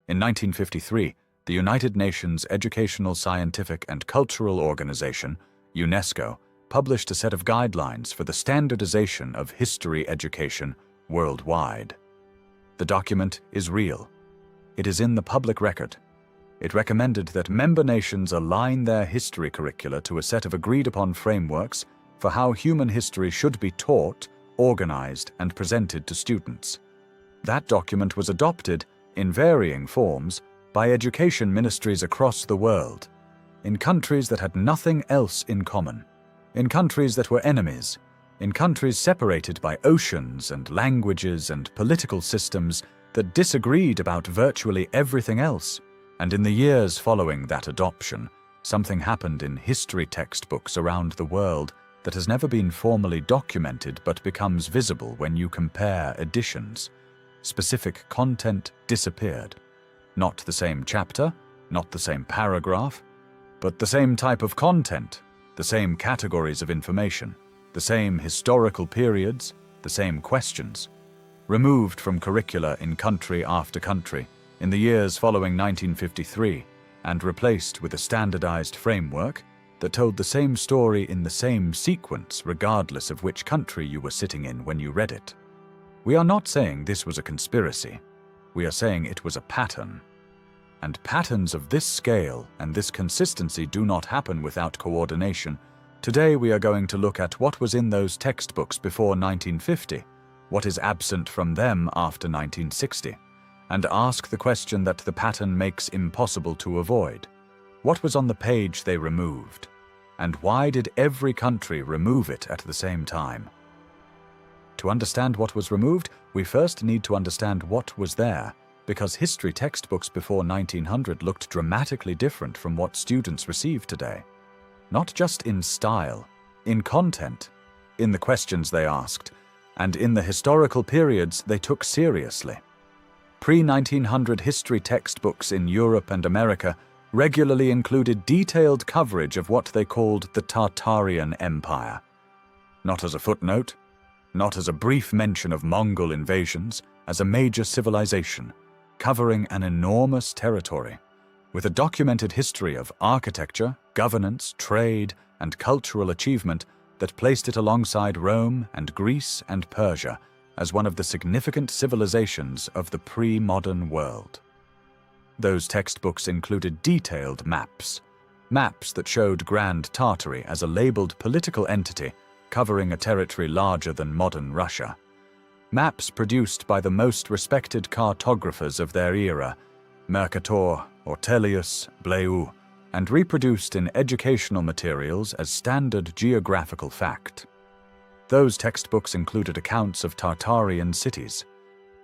In 1953, the United Nations Educational, Scientific and Cultural Organization, UNESCO, published a set of guidelines for the standardization of history education worldwide. The document is real. It is in the public record. It recommended that member nations align their history curricula to a set of agreed-upon frameworks for how human history should be taught, organized, and presented to students. That document was adopted, in varying forms, by education ministries across the world, in countries that had nothing else in common, in countries that were enemies, in countries separated by oceans and languages and political systems that disagreed about virtually everything else. And in the years following that adoption, something happened in history textbooks around the world that has never been formally documented but becomes visible when you compare editions. Specific content disappeared. Not the same chapter, not the same paragraph, but the same type of content, the same categories of information, the same historical periods, the same questions, removed from curricula in country after country in the years following 1953 and replaced with a standardized framework that told the same story in the same sequence regardless of which country you were sitting in when you read it. We are not saying this was a conspiracy. We are saying it was a pattern. And patterns of this scale and this consistency do not happen without coordination. Today we are going to look at what was in those textbooks before 1950, what is absent from them after 1960, and ask the question that the pattern makes impossible to avoid. What was on the page they removed? And why did every country remove it at the same time? To understand what was removed, we first need to understand what was there, because history textbooks before 1900 looked dramatically different from what students receive today. Not just in style, in content, in the questions they asked, and in the historical periods they took seriously. Pre-1900 history textbooks in Europe and America regularly included detailed coverage of what they called the Tartarian Empire. Not as a footnote, not as a brief mention of Mongol invasions, as a major civilization, covering an enormous territory, with a documented history of architecture, governance, trade, and cultural achievement that placed it alongside Rome and Greece and Persia as one of the significant civilizations of the pre-modern world. Those textbooks included detailed maps that showed Grand Tartary as a labeled political entity covering a territory larger than modern Russia. Maps produced by the most respected cartographers of their era, Mercator, Ortelius, Bleu, and reproduced in educational materials as standard geographical fact. Those textbooks included accounts of Tartarian cities,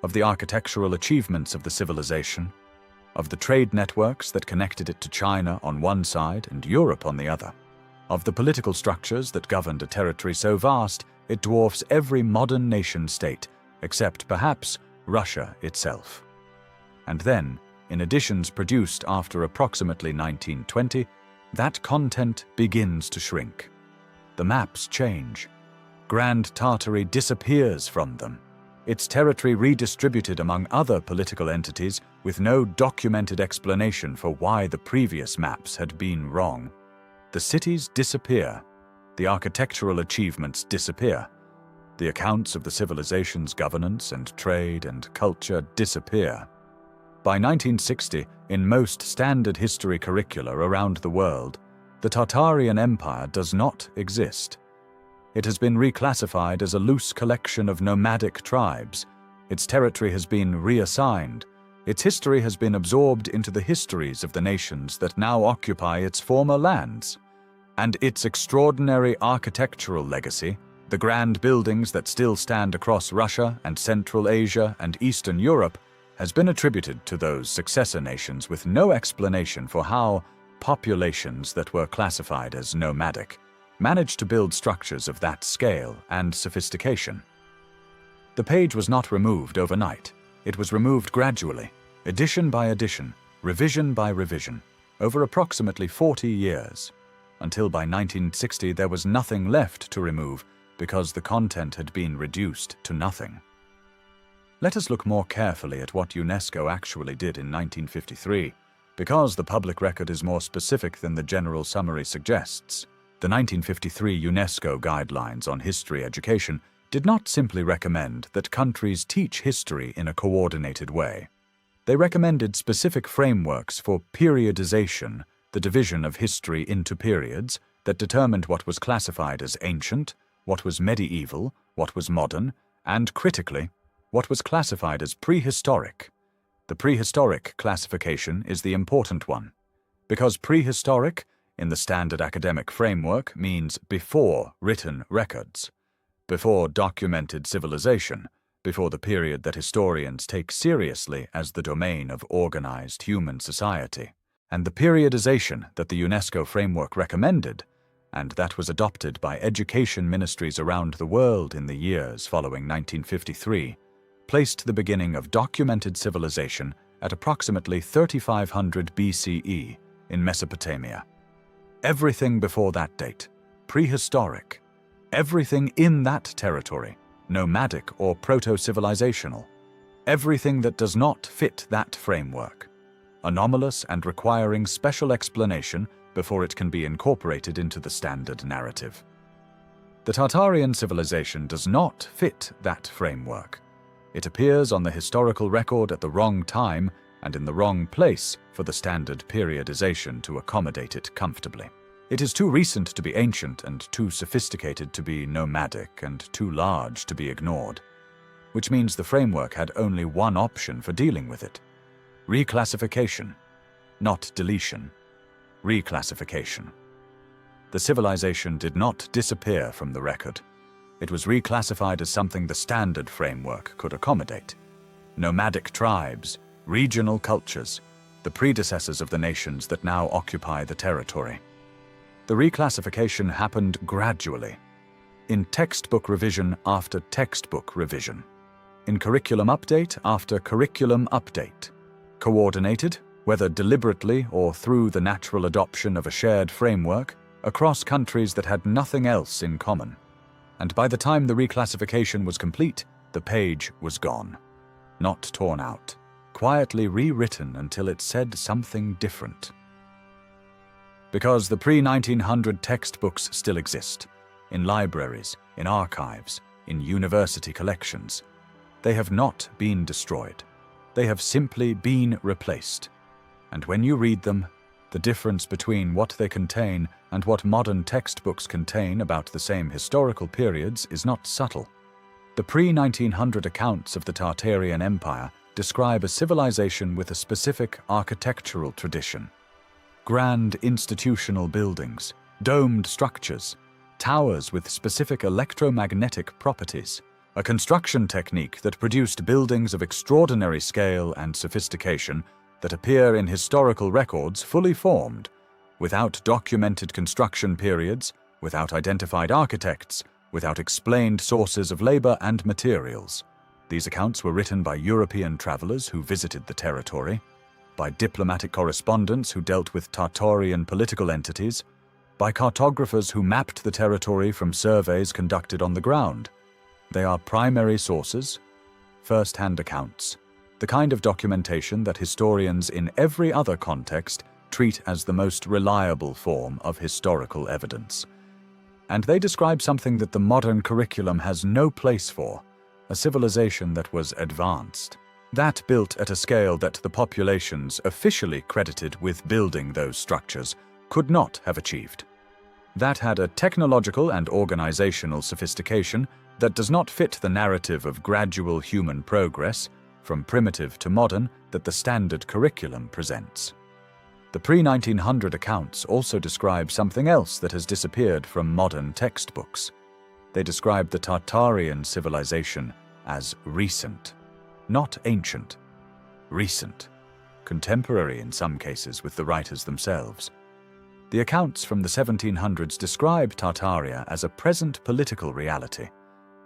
of the architectural achievements of the civilization, of the trade networks that connected it to China on one side and Europe on the other, of the political structures that governed a territory so vast it dwarfs every modern nation-state, except perhaps Russia itself. And then, in editions produced after approximately 1920, that content begins to shrink. The maps change. Grand Tartary disappears from them, its territory redistributed among other political entities with no documented explanation for why the previous maps had been wrong. The cities disappear. The architectural achievements disappear. The accounts of the civilization's governance and trade and culture disappear. By 1960, in most standard history curricula around the world, the Tartarian Empire does not exist. It has been reclassified as a loose collection of nomadic tribes. Its territory has been reassigned. Its history has been absorbed into the histories of the nations that now occupy its former lands. And its extraordinary architectural legacy, the grand buildings that still stand across Russia and Central Asia and Eastern Europe, has been attributed to those successor nations with no explanation for how populations that were classified as nomadic managed to build structures of that scale and sophistication. The page was not removed overnight. It was removed gradually, edition by edition, revision by revision, over approximately 40 years, until by 1960 there was nothing left to remove because the content had been reduced to nothing. Let us look more carefully at what UNESCO actually did in 1953, because the public record is more specific than the general summary suggests. The 1953 UNESCO Guidelines on History Education did not simply recommend that countries teach history in a coordinated way. They recommended specific frameworks for periodization, the division of history into periods that determined what was classified as ancient, what was medieval, what was modern, and, critically, what was classified as prehistoric. The prehistoric classification is the important one, because prehistoric, in the standard academic framework, means before written records, before documented civilization, before the period that historians take seriously as the domain of organized human society. And the periodization that the UNESCO framework recommended, and that was adopted by education ministries around the world in the years following 1953, placed the beginning of documented civilization at approximately 3500 BCE in Mesopotamia. Everything before that date, prehistoric. Everything in that territory, nomadic or proto-civilizational. Everything that does not fit that framework, anomalous and requiring special explanation before it can be incorporated into the standard narrative. The Tartarian civilization does not fit that framework. It appears on the historical record at the wrong time and in the wrong place for the standard periodization to accommodate it comfortably. It is too recent to be ancient and too sophisticated to be nomadic and too large to be ignored, which means the framework had only one option for dealing with it: reclassification, not deletion. Reclassification. The civilization did not disappear from the record. It was reclassified as something the standard framework could accommodate. Nomadic tribes, regional cultures, the predecessors of the nations that now occupy the territory. The reclassification happened gradually, in textbook revision after textbook revision, in curriculum update after curriculum update, coordinated, whether deliberately or through the natural adoption of a shared framework, across countries that had nothing else in common. And by the time the reclassification was complete, the page was gone, not torn out, quietly rewritten until it said something different. Because the pre-1900 textbooks still exist, in libraries, in archives, in university collections. They have not been destroyed. They have simply been replaced. And when you read them, the difference between what they contain and what modern textbooks contain about the same historical periods is not subtle. The pre-1900 accounts of the Tartarian Empire describe a civilization with a specific architectural tradition. Grand institutional buildings, domed structures, towers with specific electromagnetic properties, a construction technique that produced buildings of extraordinary scale and sophistication that appear in historical records fully formed, without documented construction periods, without identified architects, without explained sources of labor and materials. These accounts were written by European travelers who visited the territory, by diplomatic correspondents who dealt with Tartarian political entities, by cartographers who mapped the territory from surveys conducted on the ground. They are primary sources, first-hand accounts, the kind of documentation that historians in every other context treat as the most reliable form of historical evidence. And they describe something that the modern curriculum has no place for, a civilization that was advanced, that built at a scale that the populations officially credited with building those structures could not have achieved. That had a technological and organizational sophistication that does not fit the narrative of gradual human progress, from primitive to modern, that the standard curriculum presents. The pre-1900 accounts also describe something else that has disappeared from modern textbooks. They describe the Tartarian civilization as recent, not ancient. Recent, contemporary in some cases with the writers themselves. The accounts from the 1700s describe Tartaria as a present political reality,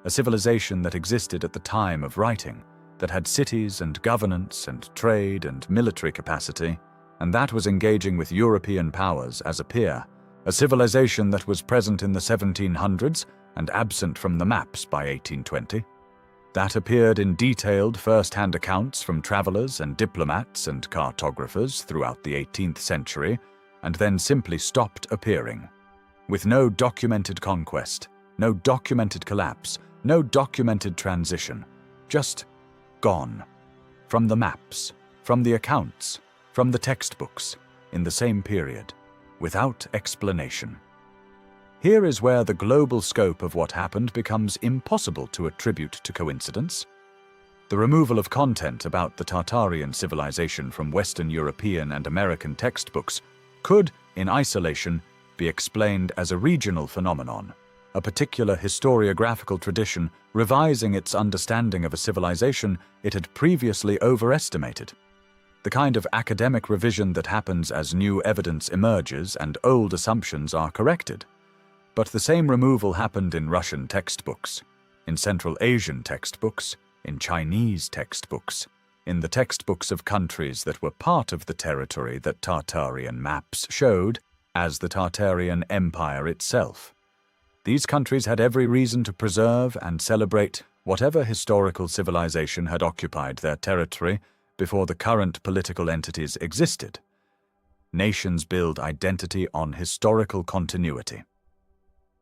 a civilization that existed at the time of writing, that had cities and governance and trade and military capacity, and that was engaging with European powers as a peer, a civilization that was present in the 1700s and absent from the maps by 1820. That appeared in detailed first-hand accounts from travelers and diplomats and cartographers throughout the 18th century, and then simply stopped appearing. With no documented conquest, no documented collapse, no documented transition, just gone. From the maps, from the accounts, from the textbooks, in the same period, without explanation. Here is where the global scope of what happened becomes impossible to attribute to coincidence. The removal of content about the Tartarian civilization from Western European and American textbooks could, in isolation, be explained as a regional phenomenon, a particular historiographical tradition revising its understanding of a civilization it had previously overestimated. The kind of academic revision that happens as new evidence emerges and old assumptions are corrected. But the same removal happened in Russian textbooks, in Central Asian textbooks, in Chinese textbooks, in the textbooks of countries that were part of the territory that Tartarian maps showed as the Tartarian Empire itself. These countries had every reason to preserve and celebrate whatever historical civilization had occupied their territory before the current political entities existed. Nations build identity on historical continuity.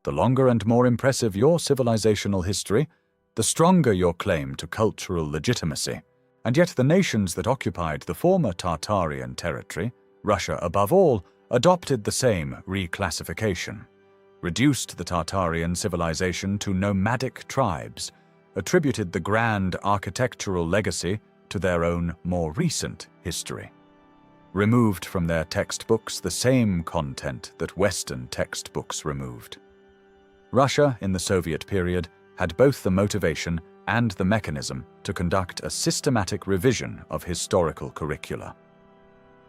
The longer and more impressive your civilizational history, the stronger your claim to cultural legitimacy. And yet the nations that occupied the former Tartarian territory, Russia above all, adopted the same reclassification, reduced the Tartarian civilization to nomadic tribes, attributed the grand architectural legacy to their own more recent history, removed from their textbooks the same content that Western textbooks removed. Russia, in the Soviet period, had both the motivation and the mechanism to conduct a systematic revision of historical curricula.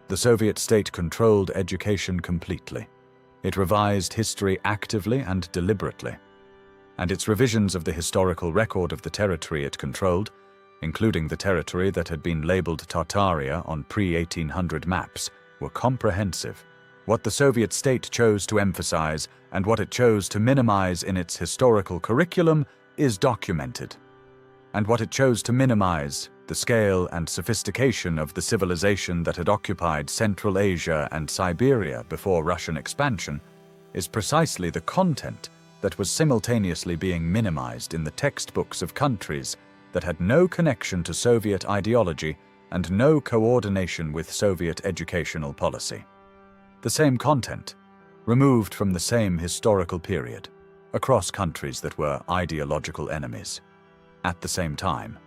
The Soviet state controlled education completely. It revised history actively and deliberately, and its revisions of the historical record of the territory it controlled, including the territory that had been labeled Tartaria on pre-1800 maps, were comprehensive. What the Soviet state chose to emphasize and what it chose to minimize in its historical curriculum is documented. And what it chose to minimize, the scale and sophistication of the civilization that had occupied Central Asia and Siberia before Russian expansion, is precisely the content that was simultaneously being minimized in the textbooks of countries that had no connection to Soviet ideology and no coordination with Soviet educational policy. The same content, removed from the same historical period, across countries that were ideological enemies. At the same time,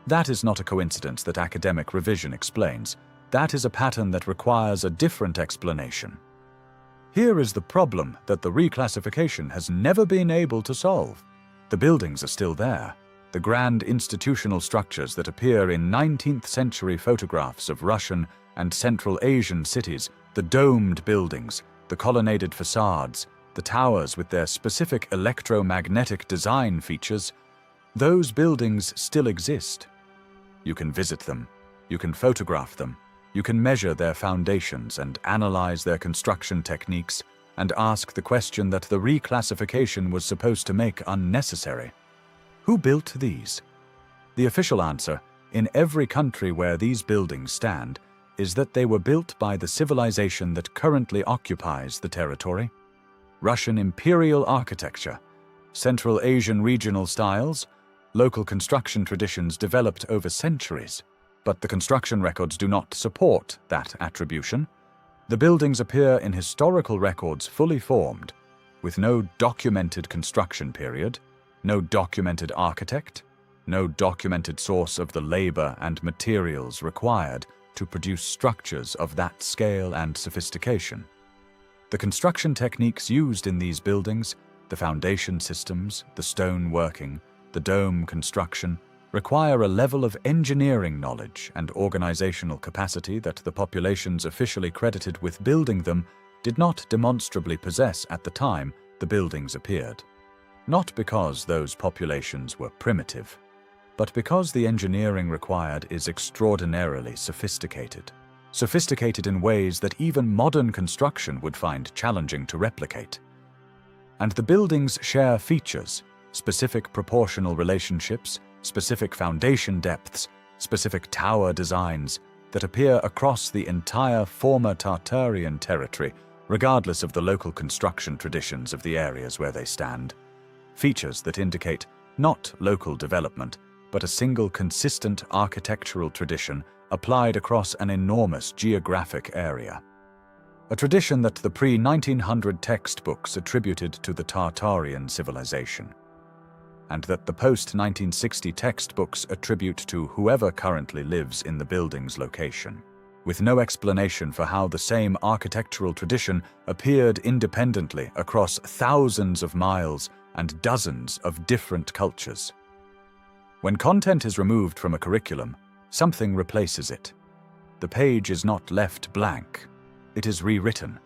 that is not a coincidence that academic revision explains. That is a pattern that requires a different explanation. Here is the problem that the reclassification has never been able to solve. The buildings are still there. The grand institutional structures that appear in 19th century photographs of Russian and Central Asian cities, the domed buildings, the colonnaded facades, the towers with their specific electromagnetic design features, those buildings still exist. You can visit them, you can photograph them, you can measure their foundations and analyze their construction techniques and ask the question that the reclassification was supposed to make unnecessary. Who built these? The official answer, in every country where these buildings stand, is that they were built by the civilization that currently occupies the territory. Russian imperial architecture, Central Asian regional styles, local construction traditions developed over centuries, but the construction records do not support that attribution. The buildings appear in historical records fully formed, with no documented construction period, no documented architect, no documented source of the labor and materials required to produce structures of that scale and sophistication. The construction techniques used in these buildings, the foundation systems, the stone working, the dome construction, require a level of engineering knowledge and organizational capacity that the populations officially credited with building them did not demonstrably possess at the time the buildings appeared. Not because those populations were primitive, but because the engineering required is extraordinarily sophisticated. Sophisticated in ways that even modern construction would find challenging to replicate. And the buildings share features, specific proportional relationships, specific foundation depths, specific tower designs that appear across the entire former Tartarian territory, regardless of the local construction traditions of the areas where they stand. Features that indicate not local development, but a single consistent architectural tradition applied across an enormous geographic area. A tradition that the pre-1900 textbooks attributed to the Tartarian civilization, and that the post-1960 textbooks attribute to whoever currently lives in the building's location, with no explanation for how the same architectural tradition appeared independently across thousands of miles and dozens of different cultures. When content is removed from a curriculum, something replaces it. The page is not left blank, it is rewritten.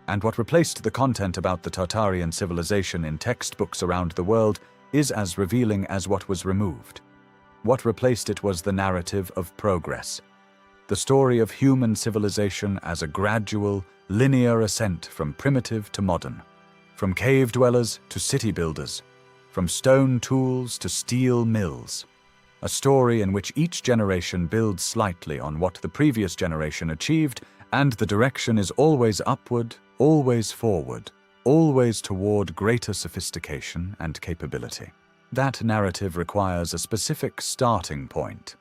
And what replaced the content about the Tartarian civilization in textbooks around the world is as revealing as what was removed. What replaced it was the narrative of progress, the story of human civilization as a gradual, linear ascent from primitive to modern, from cave dwellers to city builders, from stone tools to steel mills. A story in which each generation builds slightly on what the previous generation achieved, and the direction is always upward, always forward, always toward greater sophistication and capability. That narrative requires a specific starting point,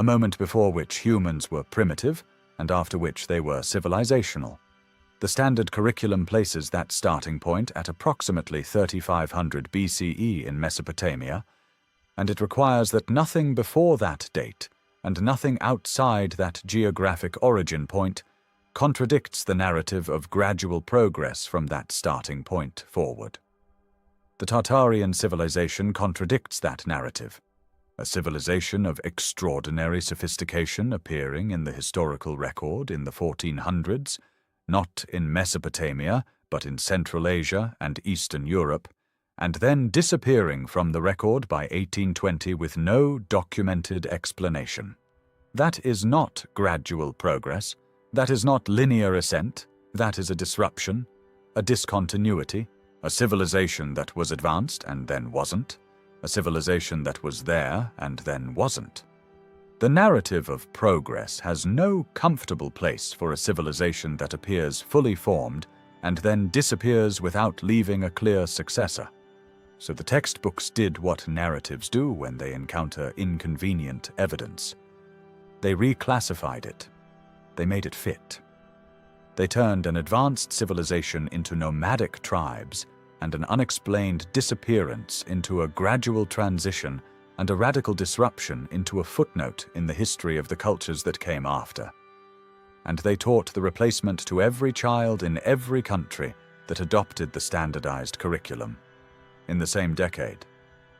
a moment before which humans were primitive and after which they were civilizational. The standard curriculum places that starting point at approximately 3500 BCE in Mesopotamia, and it requires that nothing before that date and nothing outside that geographic origin point contradicts the narrative of gradual progress from that starting point forward. The Tartarian civilization contradicts that narrative, a civilization of extraordinary sophistication appearing in the historical record in the 1400s, not in Mesopotamia, but in Central Asia and Eastern Europe, and then disappearing from the record by 1820 with no documented explanation. That is not gradual progress. That is not linear ascent. That is a disruption, a discontinuity, a civilization that was advanced and then wasn't, a civilization that was there and then wasn't. The narrative of progress has no comfortable place for a civilization that appears fully formed and then disappears without leaving a clear successor. So the textbooks did what narratives do when they encounter inconvenient evidence. They reclassified it. They made it fit. They turned an advanced civilization into nomadic tribes and an unexplained disappearance into a gradual transition and a radical disruption into a footnote in the history of the cultures that came after. And they taught the replacement to every child in every country that adopted the standardized curriculum. In the same decade,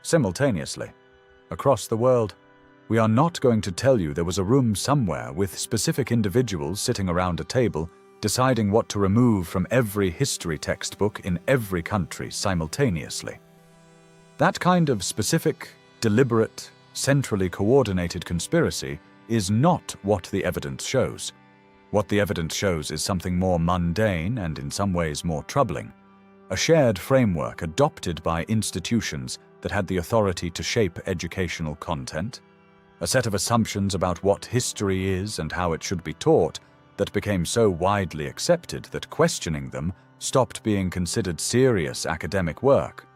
simultaneously, across the world. We are not going to tell you there was a room somewhere with specific individuals sitting around a table deciding what to remove from every history textbook in every country simultaneously. That kind of specific, deliberate, centrally coordinated conspiracy is not what the evidence shows. What the evidence shows is something more mundane and in some ways more troubling. A shared framework adopted by institutions that had the authority to shape educational content. A set of assumptions about what history is and how it should be taught that became so widely accepted that questioning them stopped being considered serious academic work.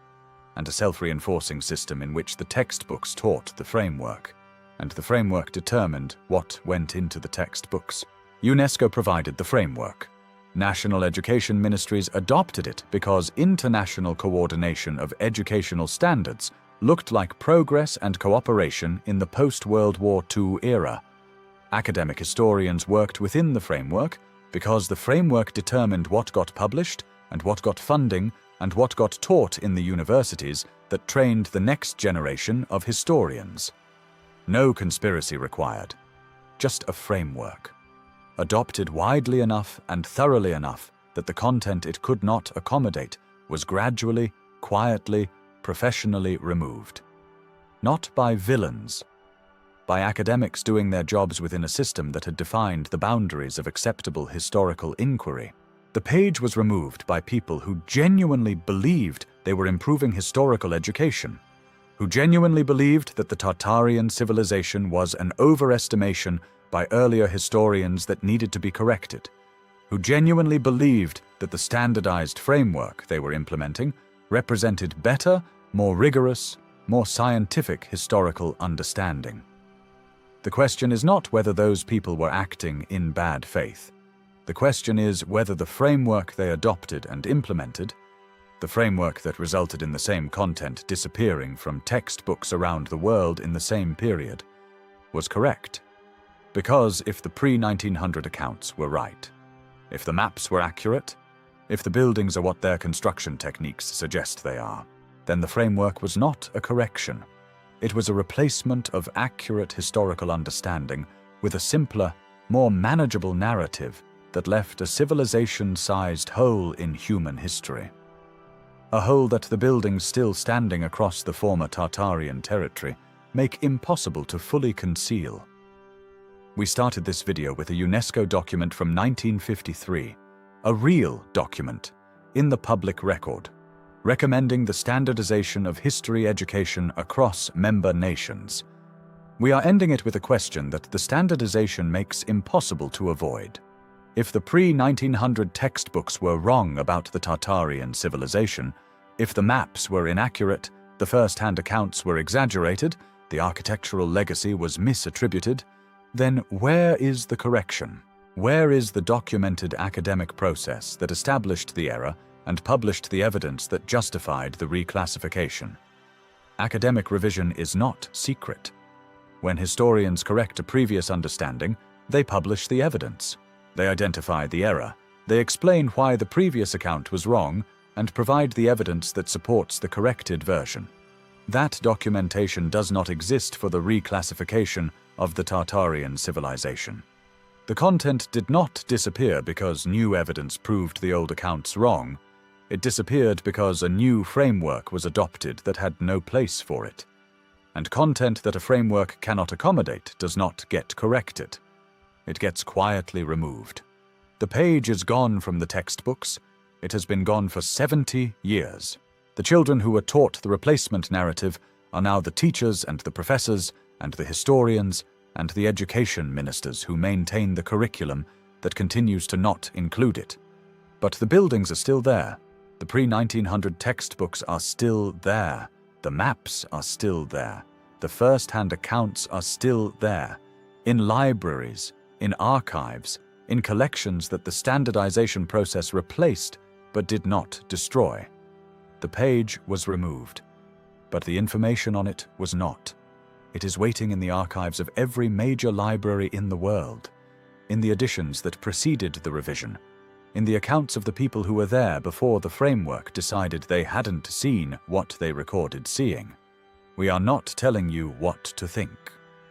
And a self-reinforcing system in which the textbooks taught the framework, and the framework determined what went into the textbooks. UNESCO provided the framework. National education ministries adopted it because international coordination of educational standards looked like progress and cooperation in the post-World War II era. Academic historians worked within the framework because the framework determined what got published and what got funding and what got taught in the universities that trained the next generation of historians. No conspiracy required, just a framework, adopted widely enough and thoroughly enough that the content it could not accommodate was gradually, quietly, professionally removed. Not by villains, by academics doing their jobs within a system that had defined the boundaries of acceptable historical inquiry. The page was removed by people who genuinely believed they were improving historical education, who genuinely believed that the Tartarian civilization was an overestimation by earlier historians that needed to be corrected, who genuinely believed that the standardized framework they were implementing represented better, more rigorous, more scientific historical understanding. The question is not whether those people were acting in bad faith. The question is whether the framework they adopted and implemented, the framework that resulted in the same content disappearing from textbooks around the world in the same period, was correct. Because if the pre-1900 accounts were right, if the maps were accurate, if the buildings are what their construction techniques suggest they are, then the framework was not a correction. It was a replacement of accurate historical understanding with a simpler, more manageable narrative that left a civilization-sized hole in human history. A hole that the buildings still standing across the former Tartarian territory make impossible to fully conceal. We started this video with a UNESCO document from 1953, a real document, in the public record, recommending the standardization of history education across member nations. We are ending it with a question that the standardization makes impossible to avoid. If the pre-1900 textbooks were wrong about the Tartarian civilization, if the maps were inaccurate, the first-hand accounts were exaggerated, the architectural legacy was misattributed, then where is the correction? Where is the documented academic process that established the error and published the evidence that justified the reclassification? Academic revision is not secret. When historians correct a previous understanding, they publish the evidence. They identify the error. They explain why the previous account was wrong and provide the evidence that supports the corrected version. That documentation does not exist for the reclassification of the Tartarian civilization. The content did not disappear because new evidence proved the old accounts wrong. It disappeared because a new framework was adopted that had no place for it. And content that a framework cannot accommodate does not get corrected. It gets quietly removed. The page is gone from the textbooks. It has been gone for 70 years. The children who were taught the replacement narrative are now the teachers and the professors and the historians and the education ministers who maintain the curriculum that continues to not include it. But the buildings are still there. The pre-1900 textbooks are still there. The maps are still there. The first-hand accounts are still there. In libraries, in archives, in collections that the standardization process replaced but did not destroy. The page was removed, but the information on it was not. It is waiting in the archives of every major library in the world, in the editions that preceded the revision, in the accounts of the people who were there before the framework decided they hadn't seen what they recorded seeing. We are not telling you what to think.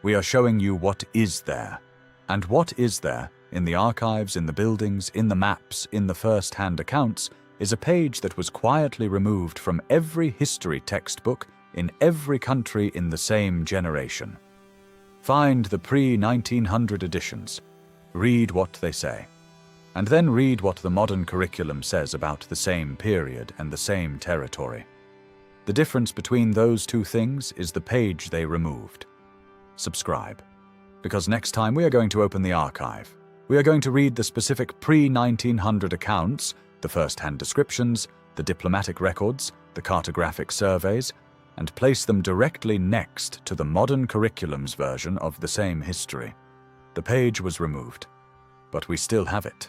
We are showing you what is there. And what is there, in the archives, in the buildings, in the maps, in the first-hand accounts, is a page that was quietly removed from every history textbook in every country in the same generation. Find the pre-1900 editions, read what they say, and then read what the modern curriculum says about the same period and the same territory. The difference between those two things is the page they removed. Subscribe, because next time we are going to open the archive. We are going to read the specific pre-1900 accounts, the first-hand descriptions, the diplomatic records, the cartographic surveys, and place them directly next to the modern curriculum's version of the same history. The page was removed, but we still have it.